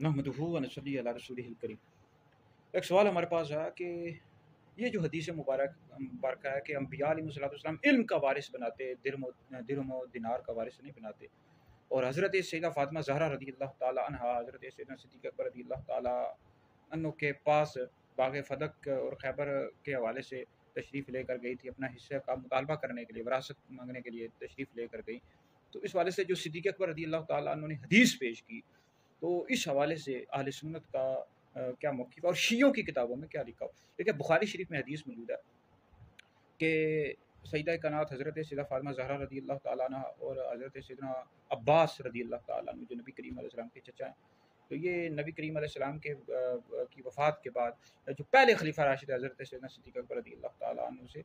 नहमदुहु व नसल्ली अला रसूलिहिल करीम। एक सवाल हमारे पास है कि ये जो हदीस मुबारक है कि अम्बिया अलैहिस्सलाम इल्म का वारिस बनाते, दिरहम व दिनार का वारिस नहीं बनाते। और हज़रत सैयदा फ़ातिमा ज़हरा रज़ियल्लाहु ताला अन्हा हज़रत सैयदना सिद्दीक़ अकबर रज़ियल्लाहु ताला अन्हु के पास बाग़ फ़दक और खैबर के हवाले से तशरीफ़ लेकर गई थी, अपना हिस्से का मुतालबा करने के लिए, विरासत मांगने के लिए तशरीफ़ लेकर गई। तो इस हवाले से जो सिद्दीक़ अकबर रज़ियल्लाहु ताला अन्हु ने हदीस पेश की, तो इस हवाले से अहले सुन्नत का क्या मौक़िफ़ और शियों की किताबों में क्या लिखा हो। देखिए बुखारी शरीफ में हदीस मौजूद है कि सईदा कायनात हज़रत सैयदा फ़ातिमा ज़हरा रज़ियल्लाहु ताला अन्हा और हज़रत सैयदना अब्बास रज़ियल्लाहु ताला अन्हु जो नबी करीम अलैहि सलाम के चचा हैं, तो ये नबी करीम अलैहि सलाम के की वफ़ात के बाद जो पहले खलीफा राशिद हज़रत सैयदना सिद्दीक़ अकबर रज़ियल्लाहु ताला अन्हु से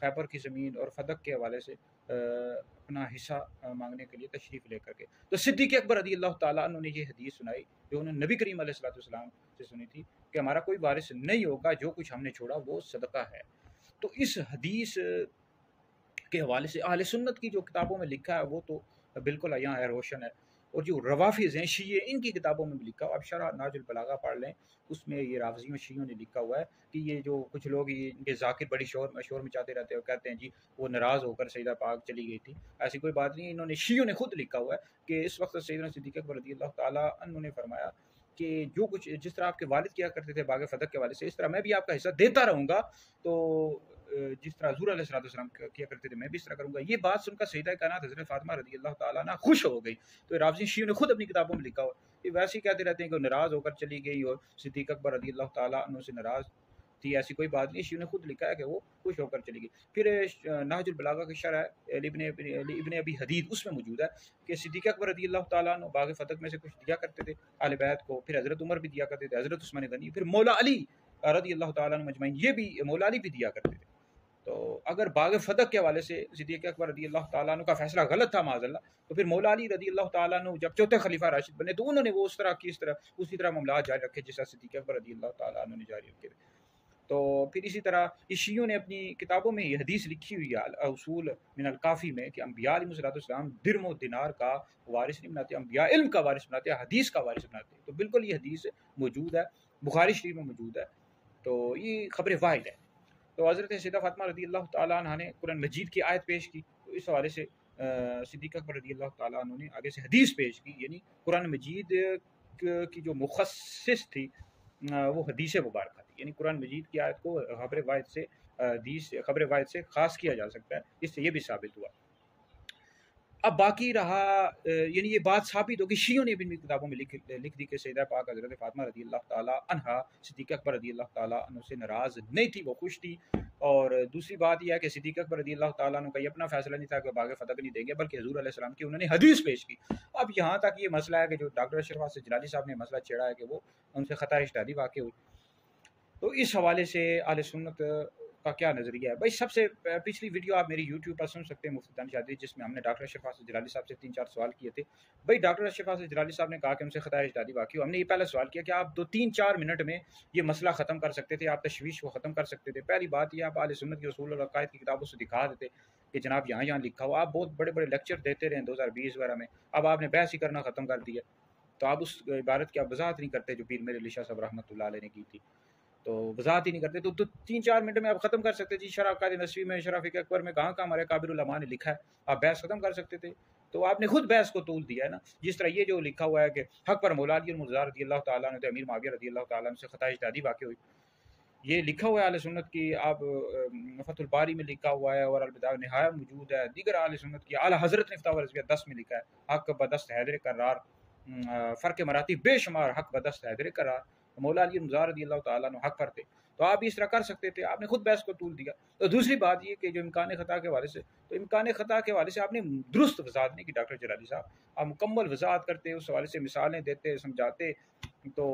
खैबर की ज़मीन और फ़दक के हवाले से अपना हिस्सा मांगने के लिए तशरीफ़ लेकर के, तो सिद्दीक़ अकबर रज़ियल्लाहु ताला अन्हु ने ये हदीस सुनाई जो उन्होंने नबी करीम अलैहि सलाम से सुनी थी कि हमारा कोई वारिस नहीं होगा, जो कुछ हमने छोड़ा वो सदका है। तो इस हदीस के हवाले से अहले सुन्नत की जो किताबों में लिखा है वो तो बिल्कुल यहाँ है, रोशन है। और जो रवाफिज़ हैं शीये, इनकी किताबों में भी लिखा हुआ, आप शरह नाजुल बलागा पढ़ लें, उसमें ये राफ़िज़ियों शीयों ने लिखा हुआ है कि ये जो कुछ लोग ये इनके ज़ाकिर बड़ी शोर मचाते रहते हैं और कहते हैं जी वो नाराज़ होकर सईदा पाक चली गई थी। ऐसी कोई बात नहीं है, इन्होंने शीयों ने खुद लिखा हुआ है कि इस वक्त सैयदना सिद्दीक़ अकबर रज़ियल्लाहु ताला अन्हु ने फरमाया कि जो कुछ जिस तरह आपके वालिद किया करते थे बाग़ फ़दक के हवाले से, इस तरह मैं भी आपका हिस्सा देता रहूँगा। तो जिस तरह हुज़ूर अलैहिस्सलाम किया करते थे मैं भी इस तरह करूँगा। ये बात सुनकर सईदा कायनात हज़रत फ़ातिमा रज़ियल्लाहु ताला अन्हा खुश हो गई। तो राफ़िज़ी शियों ने खुद अपनी किताबों में लिखा हुआ, ये वैसे ही कहते रहते हैं कि वो नाराज़ होकर चली गई और सिद्दीक़ अकबर रज़ियल्लाहु ताला अन्हु से नाराज़ थी, ऐसी कोई बात नहीं। शियों ने खुद लिखा है कि वो खुश होकर चली गई। फिर नहजुल बलागा की शरह इब्न अबी हदीद, उसमें मौजूद है कि सिद्दीक़ अकबर रज़ियल्लाहु ताला अन्हु बाग़ फ़दक में से कुछ दिया करते थे अहले बैत को, फिर हज़रत उमर भी दिया करते थे, हज़रत उस्मान गनी, फिर मौला अली रज़ियल्लाहु ताला अन्हु मजमईन, ये भी मौला अली भी दिया करते थे। तो अगर बाग़ फ़दक के हवाले से सिद्दीक़ अकबर रज़ियल्लाहु ताला अन्हु का फ़ैसला गलत था माज़अल्लाह, तो फिर मौला अली रज़ियल्लाहु ताला अन्हु जब चौथे खलीफा राशिद बने तो उन्होंने वो उसी तरह मामलात जारी रखे जैसा सिद्दीक़ अकबर रज़ियल्लाहु ताला अन्हु ने जारी रखे थे। तो फिर इसी तरह इस शियों ने अपनी किताबों में ये हदीस लिखी हुई है अल-उसूल मिनल काफ़ी में कि अम्बिया अलैहिस्सलाम दिरहम व दिनार का वारिस नहीं बनाते, अम्बिया इल्म का वारिस बनाते, हदीस का वारिस बनाते। तो बिल्कुल ये हदीस मौजूद है, बुखारी शरीफ में मौजूद है। तो ये खबर वाहिद है। तो हज़रत सैयदा फ़ातिमा रज़ियल्लाहु ताला अन्हा ने कुरान मजीद की आयत पेश की, तो इस हवाले से सिद्दीक़ अकबर रज़ियल्लाहु ताला अन्हु ने आगे से हदीस पेश की, यानी कुरान मजीद की जो मुखस्सिस थी वो हदीस मुबारक थी, यानी कुरान मजीद की आयत को खबर वाहिद से खबर वाहिद से ख़ास किया जा सकता है, इससे ये भी साबित हुआ। अब बाकी रहा यानी ये बात साबित होगी, शियों ने भी अपनी किताबों में लिख दी कि सैयदा पाक हज़रत फ़ातिमा रज़ियल्लाहु ताला अन्हा सिद्दीक़ अकबर रज़ियल्लाहु ताला अन्हु से नाराज़ नहीं थी, वो खुश थी। और दूसरी बात यह है कि सिद्दीक़ अकबर रज़ियल्लाहु ताला अन्हु का ये अपना फ़ैसला नहीं था कि बाग़ फ़दक नहीं देंगे, बल्कि हुज़ूर अलैहिस्सलाम की उन्होंने हदीस पेश की। अब यहाँ तक ये मसला है कि जो डॉक्टर अशरफ फासिल जिलानी साहब ने मसला छेड़ा है कि वो उनसे ख़ता इज्तिहादी वाक़ई हुई, तो इस हवाले से अहले सुन्नत का क्या नज़रिया है। भाई सबसे पिछली वीडियो आप मेरी यूट्यूब पर सुन सकते हैं, मुफ्ती दानिश आदिल, जिसमें हमने डॉक्टर अशरफ फासिल जिलानी साहब से 3-4 सवाल किए थे। भाई डॉक्टर अशरफ फासिल जिलानी साहब ने कहा कि उनसे ख़ता इज्तिहादी वाक़ई हुआ। हमने ये पहला सवाल किया कि आप 2-3-4 मिनट में ये मसला ख़त्म कर सकते थे, आप तशवीश को ख़त्म कर सकते थे। पहली बात ये आप अहले सुन्नत के उसूल और अक़ायद की किताबों से दिखा देते कि जनाब यहाँ लिखा हुआ। आप बहुत बड़े-बड़े लेक्चर देते रहे 2020 वगैरह में, अब आपने बहस ही करना ख़त्म कर दिया। तो आप उस इबारत की आप वज़ाहत नहीं करते जो पीर मेरे अली शाह साहब रहमतुल्लाह अलैह ने की थी, तो वज़ाहत ही नहीं करते। तो 3-4 मिनट में आप ख़त्म कर सकते जी। शरह क़ायद नसवी में, शरह फ़िक़्ह अकबर में कहाँ हमारे काबिर उलमा ने लिखा है, आप बहस ख़त्म कर सकते थे। तो आपने खुद बहस को तूल दिया है ना। जिस तरह ये जो लिखा हुआ है कि हक़ पर मौला अली मुर्तज़ा रज़ियल्लाहु ताला अन्हु अमीर मुआविया रज़ियल्लाहु ताला अन्हु से ख़ता इज्तिहादी वाक़ई हुई, ये लिखा हुआ है अहले सुन्नत की। आप फ़तहुल बारी में लिखा हुआ है और अल-बिदाया निहाया मौजूद है। दीगर अहले सुन्नत की आला हज़रत ने फ़तावा रज़विया 10 में लिखा है, हक़ बदस्त हैदर करार, फ़र्क़ मराती बेशुमार, हक़ बदस्त हैदर करार, मौला अली मुर्तज़ा रज़ियल्लाहु ताला अन्हु हक़ पर थे। तो आप भी इस तरह कर सकते थे, आपने खुद बहस को तूल दिया। तो दूसरी बात ये कि जो इम्कान ख़ता के हवाले से, तो इम्कान ख़ता के हवाले से आपने दुरुस्त वज़ाहत नहीं की डॉक्टर जलाली साहब। आप मुकम्मल वज़ाहत करते, उस हवाले से मिसालें देते, समझाते, तो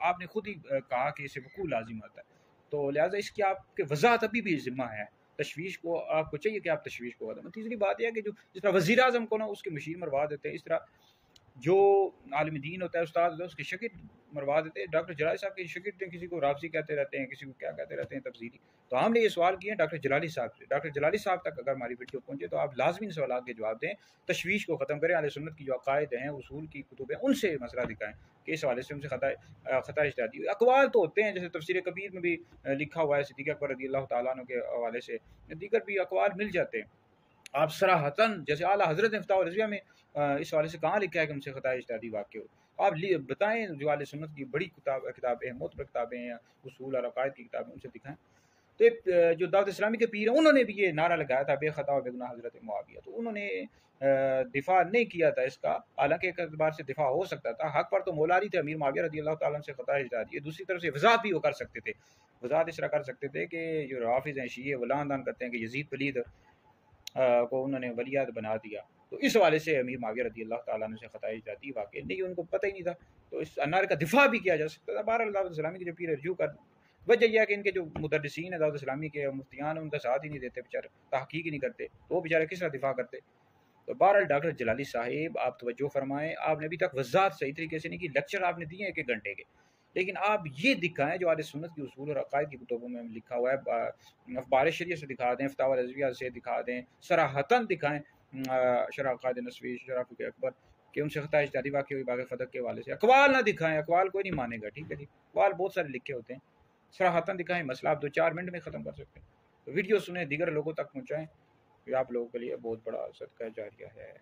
आपने खुद ही कहा कि इसे वक़ूअ लाज़िम आता है। तो लिहाजा इसकी आपके वज़ाहत अभी भी ज़िम्मा है। तशवीश को आपको चाहिए कि आप तशवीश को ख़त्म। तीसरी बात यह है कि जो जिस तरह वज़ीर आज़म को ना उसके मशीर मरवा देते हैं, इस तरह جو عالم دین ہوتا ہے، استاد ہوتا ہے، اس کے شاگرد مروا دیتے ہیں۔ ڈاکٹر جلالی صاحب کے شاگرد ہیں، کسی کو رافضی کہتے رہتے ہیں، کسی کو کیا کہتے رہتے ہیں، تفسیری۔ تو ہم نے یہ سوال کیے ہیں ڈاکٹر جلالی صاحب سے۔ ڈاکٹر جلالی صاحب تک اگر ہماری ویڈیو پہنچے تو آپ لازمی سوالات کے جواب دیں، تشویش کو ختم کریں، اہل سنت کی جو عقائد ہیں، اصول کی کتب ہیں، ان سے مسئلہ دکھائیں کہ اس حوالے سے ان سے خطا اجتہادی ہوئی۔ اقوال تو ہوتے ہیں، جیسے تفسیر کبیر میں بھی لکھا ہوا ہے صدیق اکبر رضی اللہ تعالیٰ عنہ کے حوالے سے، دیگر بھی اقوال مل جاتے ہیں۔ آپ صراحتاً جیسے اعلیٰ حضرت نے فتاوی الرضویہ میں اس حوالے سے کہاں لکھا ہے کہ ان سے خطا اجتہادی واقع ہو؟ آپ بتائیں، جو اہل سنت کی بڑی کتابیں ہیں، معتبر کتابیں ہیں، اصول اور عقائد کی کتابیں، ان سے دکھائیں۔ تو جو دعوت اسلامی کے پیر ہیں، انہوں نے بھی یہ نعرہ لگایا تھا بے خطا و بے گناہ حضرت معاویہ، تو انہوں نے دفاع نہیں کیا تھا اس کا، حالانکہ ایک اعتبار سے دفاع ہو سکتا تھا۔ حق پر تو مولا تھے امیر معاویہ رضی اللہ تعالیٰ عنہ سے خطا اجتہادی ہے، دوسری طرف سے وضاحت بھی وہ کر سکتے تھے۔ وضاحت اس طرح کر سکتے تھے کہ جو رافض ہیں، شیعہ، وہ لعن طعن کرتے ہیں کہ یزید پلید کو انہوں نے ولیعہد بنا دیا، تو اس حوالے سے امیر معاویہ رضی اللہ تعالیٰ عنہ سے خطا اجتہادی واقع نہیں، ان کو پتہ ہی نہیں تھا، تو اس انار کا دفاع بھی کیا جا سکتا تھا۔ بہرحال دعوت اسلامی کے جو پیر رجوع کر، وجہ یہ ہے کہ ان کے جو مدرسین ہیں دعوت اسلامی کے، مفتیان ہیں، ان کا ساتھ ہی نہیں دیتے بیچارے، تحقیق ہی نہیں کرتے، تو وہ بیچارے کس طرح دفاع کرتے؟ تو بہرحال ڈاکٹر جلالی صاحب آپ توجہ فرمائیں، آپ نے ابھی تک وضاحت صحیح طریقے سے نہیں کی، لیکچر آپ نے دیے ہیں 1 گھنٹے کے، لیکن آپ یہ دکھائیں جو اہل سنت کی اصول اور عقائد کی کتبوں میں لکھا ہوا ہے، اخبار شریعت سے دکھا دیں، فتاوی الرضویہ سے دکھا دیں، صراحتاً دکھائیں، شرح عقائد نسوی، شرح فقہ اکبر، کہ ان سے خطا اجتہادی واقع ہوئی باغ فتح کے حوالے سے۔ اقوال نہ دکھائیں، اقوال کوئی نہیں مانے گا، ٹھیک ہے جی، اقوال بہت سارے لکھے ہوتے ہیں، صراحتاً دکھائیں، مسئلہ آپ 2-4 منٹ میں ختم کر سکتے ہیں۔ تو ویڈیو سنیں، دیگر لوگوں تک پہنچائیں، یہ آپ لوگوں کے لیے بہت بڑا صدقہ جاریہ ہے۔